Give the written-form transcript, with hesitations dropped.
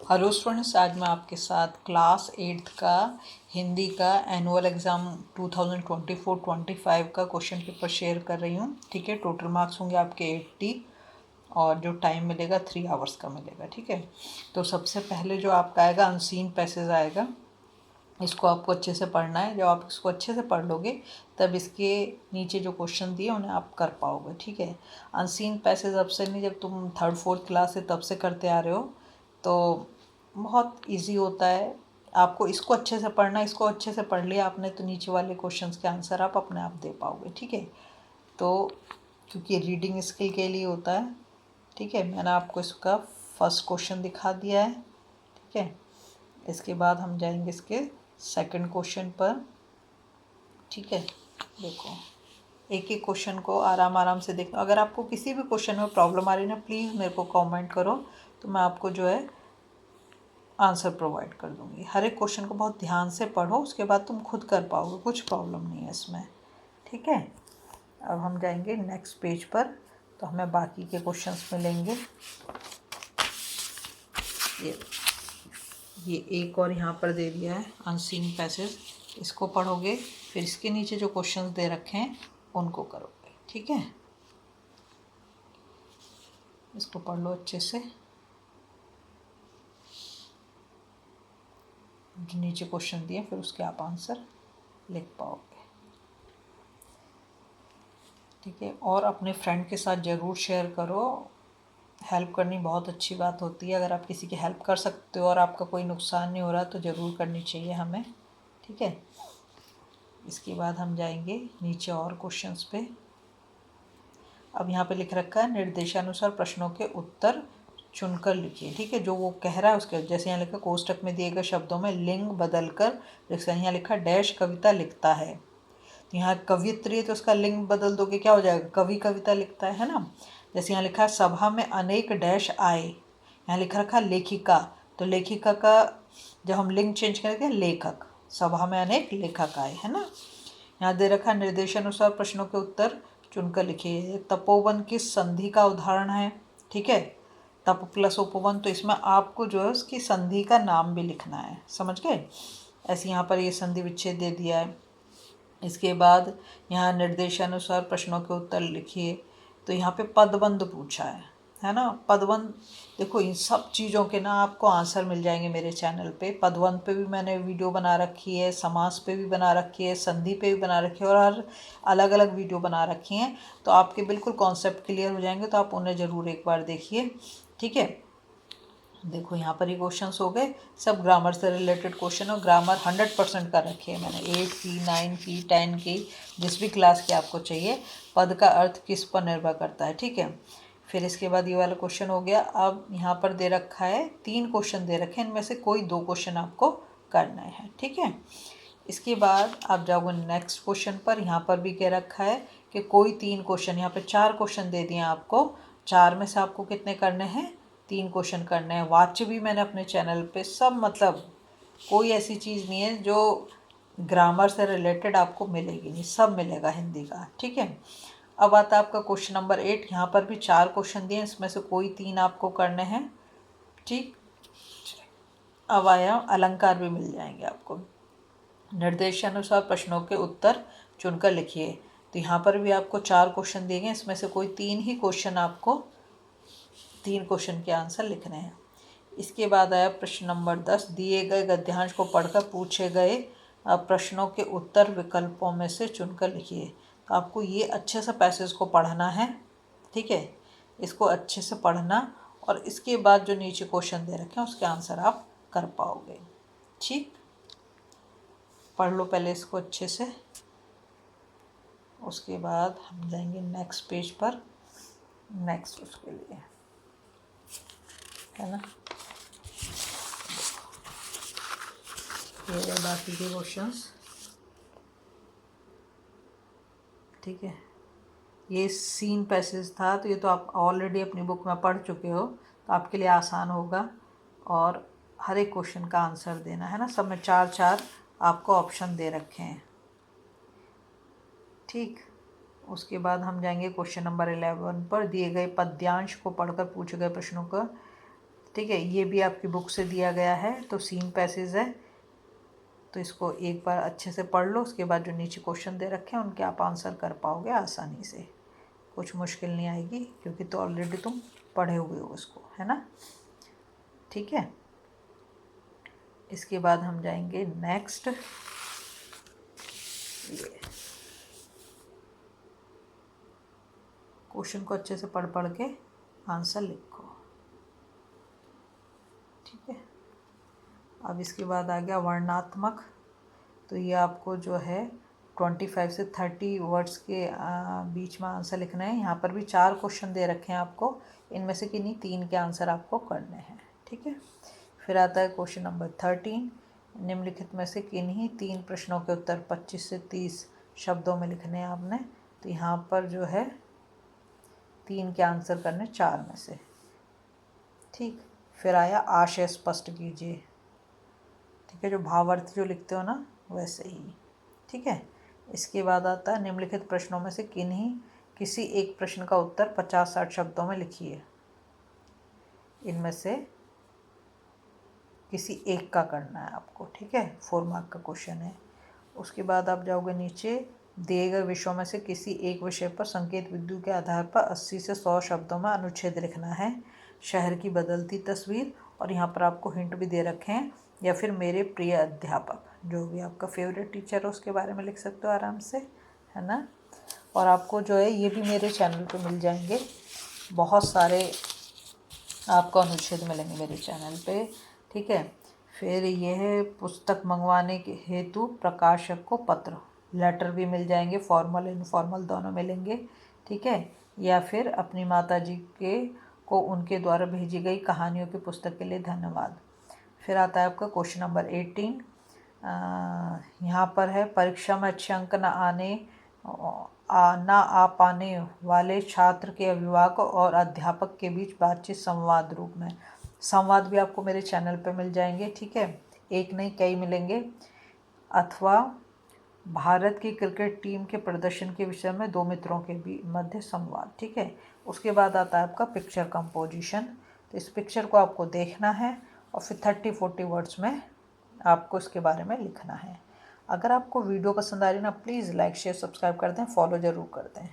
Hello students, आज मैं आपके साथ क्लास 8th का हिंदी का एनुअल एग्ज़ाम 2024-25 का क्वेश्चन पेपर शेयर कर रही हूँ। ठीक है, टोटल मार्क्स होंगे आपके 80 और जो टाइम मिलेगा 3 आवर्स का मिलेगा। ठीक है, तो सबसे पहले जो आपका आएगा अनसीन पैसेज आएगा। इसको आपको अच्छे से पढ़ना है। जब आप इसको अच्छे से पढ़ लोगे तब इसके नीचे जो क्वेश्चन दिए उन्हें आप कर पाओगे। ठीक है, अनसीन पैसेज अब से नहीं, जब तुम 3rd-4th क्लास से तब से करते आ रहे हो तो बहुत इजी होता है। आपको इसको अच्छे से पढ़ना, इसको अच्छे से पढ़ लिया आपने तो नीचे वाले क्वेश्चंस के आंसर आप अपने आप दे पाओगे। ठीक है, तो क्योंकि रीडिंग स्किल के लिए होता है। ठीक है, मैंने आपको इसका फर्स्ट क्वेश्चन दिखा दिया है। ठीक है, इसके बाद हम जाएंगे इसके सेकंड क्वेश्चन पर। ठीक है, देखो एक एक क्वेश्चन को आराम आराम से देखना। अगर आपको किसी भी क्वेश्चन में प्रॉब्लम आ रही है ना, प्लीज़ मेरे को कमेंट करो, तो मैं आपको जो है आंसर प्रोवाइड कर दूंगी। हर एक क्वेश्चन को बहुत ध्यान से पढ़ो, उसके बाद तुम खुद कर पाओगे, कुछ प्रॉब्लम नहीं है इसमें। ठीक है, अब हम जाएंगे नेक्स्ट पेज पर, तो हमें बाकी के क्वेश्चंस मिलेंगे। ये एक और यहाँ पर दे दिया है अनसीन पैसेज, इसको पढ़ोगे, फिर इसके नीचे जो क्वेश्चंस दे रखे हैं उनको करोगे। ठीक है, इसको पढ़ लो अच्छे से, जो नीचे क्वेश्चन दिए फिर उसके आप आंसर लिख पाओगे। ठीक है, और अपने फ्रेंड के साथ ज़रूर शेयर करो। हेल्प करनी बहुत अच्छी बात होती है। अगर आप किसी की हेल्प कर सकते हो और आपका कोई नुकसान नहीं हो रहा तो ज़रूर करनी चाहिए हमें। ठीक है, इसके बाद हम जाएंगे नीचे और क्वेश्चंस पे। अब यहाँ पे लिख रखा है निर्देशानुसार प्रश्नों के उत्तर चुनकर लिखिए। ठीक है, जो वो कह रहा है उसके जैसे यहाँ लिखा कोष्टक में दिए गए शब्दों में लिंग बदलकर, जैसे यहाँ लिखा डैश कविता लिखता है, तो यहाँ कवियत्री है तो उसका लिंग बदल दोगे, क्या हो जाएगा, कवि कविता लिखता है ना। जैसे यहाँ लिखा है सभा में अनेक डैश आए, यहाँ लिखा रखा लेखिका, तो लेखिका का जब हम लिंग चेंज करेंगे लेखक, सभा में अनेक लेखक आए, है ना। यहाँ दे रखा निर्देशानुसार प्रश्नों के उत्तर चुनकर लिखिए। तपोवन किस संधि का उदाहरण है। ठीक है, तप प्लस उपवन, तो इसमें आपको जो है उसकी संधि का नाम भी लिखना है, समझ गए। ऐसे यहाँ पर ये संधि विच्छेद दे दिया है। इसके बाद यहाँ निर्देशानुसार प्रश्नों के उत्तर लिखिए, तो यहाँ पे पदबंध पूछा है ना। पदबंध देखो, इन सब चीज़ों के ना आपको आंसर मिल जाएंगे मेरे चैनल पे। पदबंध पे भी मैंने वीडियो बना रखी है, समास पे भी बना रखी है, संधि पे भी बना रखी है, और हर अलग अलग वीडियो बना रखी हैं, तो आपके बिल्कुल कॉन्सेप्ट क्लियर हो जाएंगे। तो आप उन्हें ज़रूर एक बार देखिए। ठीक है, देखो यहाँ पर ही क्वेश्चंस हो गए, सब ग्रामर से रिलेटेड क्वेश्चन, और ग्रामर 100% का रखी है मैंने, 8 की, 9 की, 10 की, जिस भी क्लास की आपको चाहिए। पद का अर्थ किस पर निर्भर करता है। ठीक है, फिर इसके बाद ये वाला क्वेश्चन हो गया। अब यहाँ पर दे रखा है 3 क्वेश्चन दे रखे हैं, इनमें से कोई 2 क्वेश्चन आपको करना है। ठीक है, इसके बाद आप जाओगे नेक्स्ट क्वेश्चन पर। यहाँ पर भी कह रखा है कि कोई 3 क्वेश्चन, यहाँ पे 4 क्वेश्चन दे दिए आपको, 4 में से आपको कितने करने हैं, 3 क्वेश्चन करने हैं। वाच्य भी मैंने अपने चैनल पे सब, मतलब कोई ऐसी चीज़ नहीं है जो ग्रामर से रिलेटेड आपको मिलेगी नहीं, सब मिलेगा हिंदी का। ठीक है, अब आता है आपका क्वेश्चन नंबर 8। यहाँ पर भी 4 क्वेश्चन दिए, इसमें से कोई 3 आपको करने हैं। ठीक, अब आया अलंकार भी मिल जाएंगे आपको। निर्देशानुसार प्रश्नों के उत्तर चुनकर लिखिए, तो यहाँ पर भी आपको 4 क्वेश्चन दिए गए, इसमें से कोई 3 ही क्वेश्चन आपको, 3 क्वेश्चन के आंसर लिखने हैं। इसके बाद आया प्रश्न नंबर 10। दिए गए गद्यांश को पढ़कर पूछे गए प्रश्नों के उत्तर विकल्पों में से चुनकर लिखिए। तो आपको ये अच्छे से पैसेज को पढ़ना है। ठीक है, इसको अच्छे से पढ़ना, और इसके बाद जो नीचे क्वेश्चन दे रखे हैं उसके आंसर आप कर पाओगे। ठीक, पढ़ लो पहले इसको अच्छे से, उसके बाद हम जाएंगे नेक्स्ट पेज पर, नेक्स्ट उसके लिए, है ना। ये रहे बाकी के क्वेश्चंस। ठीक है, ये सीन पैसेज था, तो ये तो आप ऑलरेडी अपनी बुक में पढ़ चुके हो, तो आपके लिए आसान होगा। और हर एक क्वेश्चन का आंसर देना है ना, सब में 4-4 आपको ऑप्शन दे रखे हैं। ठीक, उसके बाद हम जाएंगे क्वेश्चन नंबर 11 पर। दिए गए पद्यांश को पढ़कर पूछे गए प्रश्नों का ठीक है, ये भी आपकी बुक से दिया गया है, तो सीन पैसेज है, तो इसको एक बार अच्छे से पढ़ लो। उसके बाद जो नीचे क्वेश्चन दे रखे हैं उनके आप आंसर कर पाओगे आसानी से, कुछ मुश्किल नहीं आएगी, क्योंकि तो ऑलरेडी तुम पढ़े हुए हो उसको, है ना। ठीक है, इसके बाद हम जाएंगे नेक्स्ट। ये क्वेश्चन को अच्छे से पढ़ पढ़ के आंसर लिखो। ठीक है, अब इसके बाद आ गया वर्णात्मक। तो ये आपको जो है 25 से 30 वर्ड्स के बीच में आंसर लिखना है। यहाँ पर भी 4 क्वेश्चन दे रखे हैं आपको, इनमें से किन्हीं 3 के आंसर आपको करने हैं। ठीक है, फिर आता है क्वेश्चन नंबर 13। निम्नलिखित में से किन्हीं 3 प्रश्नों के उत्तर 25 से 30 शब्दों में लिखने हैं आपने। तो यहाँ पर जो है 3 के आंसर करने 4 में से। ठीक, फिर आया आशय स्पष्ट कीजिए। ठीक है, जो भावार्थ जो लिखते हो ना वैसे ही। ठीक है, इसके बाद आता है निम्नलिखित प्रश्नों में से किन्हीं किसी एक प्रश्न का उत्तर 50-60 शब्दों में लिखिए। इनमें से किसी एक का करना है आपको। ठीक है, 4 मार्क का क्वेश्चन है। उसके बाद आप जाओगे नीचे, दिए गए विषयों में से किसी एक विषय पर संकेत बिंदु के आधार पर 80 से 100 शब्दों में अनुच्छेद लिखना है। शहर की बदलती तस्वीर, और यहाँ पर आपको हिंट भी दे रखे हैं, या फिर मेरे प्रिय अध्यापक, जो भी आपका फेवरेट टीचर है उसके बारे में लिख सकते हो आराम से, है ना। और आपको जो है ये भी मेरे चैनल पे मिल जाएंगे, बहुत सारे आपको अनुच्छेद मिलेंगे मेरे चैनल पे। ठीक है, फिर यह पुस्तक मंगवाने के हेतु प्रकाशक को पत्र, लेटर भी मिल जाएंगे, फॉर्मल इनफॉर्मल दोनों मिलेंगे। ठीक है, या फिर अपनी माता जी के को उनके द्वारा भेजी गई कहानियों की पुस्तक के लिए धन्यवाद। फिर आता है आपका क्वेश्चन नंबर 18। यहाँ पर है परीक्षा में अच्छे अंक ना आ पाने वाले छात्र के अभिभावक और अध्यापक के बीच बातचीत संवाद रूप में। संवाद भी आपको मेरे चैनल पे मिल जाएंगे। ठीक है, एक नहीं कई मिलेंगे। अथवा भारत की क्रिकेट टीम के प्रदर्शन के विषय में 2 मित्रों के भी मध्य संवाद। ठीक है, उसके बाद आता है आपका पिक्चर कंपोजिशन। तो इस पिक्चर को आपको देखना है और फिर 30-40 वर्ड्स में आपको इसके बारे में लिखना है। अगर आपको वीडियो पसंद आ रही है ना, प्लीज़ लाइक शेयर सब्सक्राइब कर दें, फॉलो ज़रूर कर दें।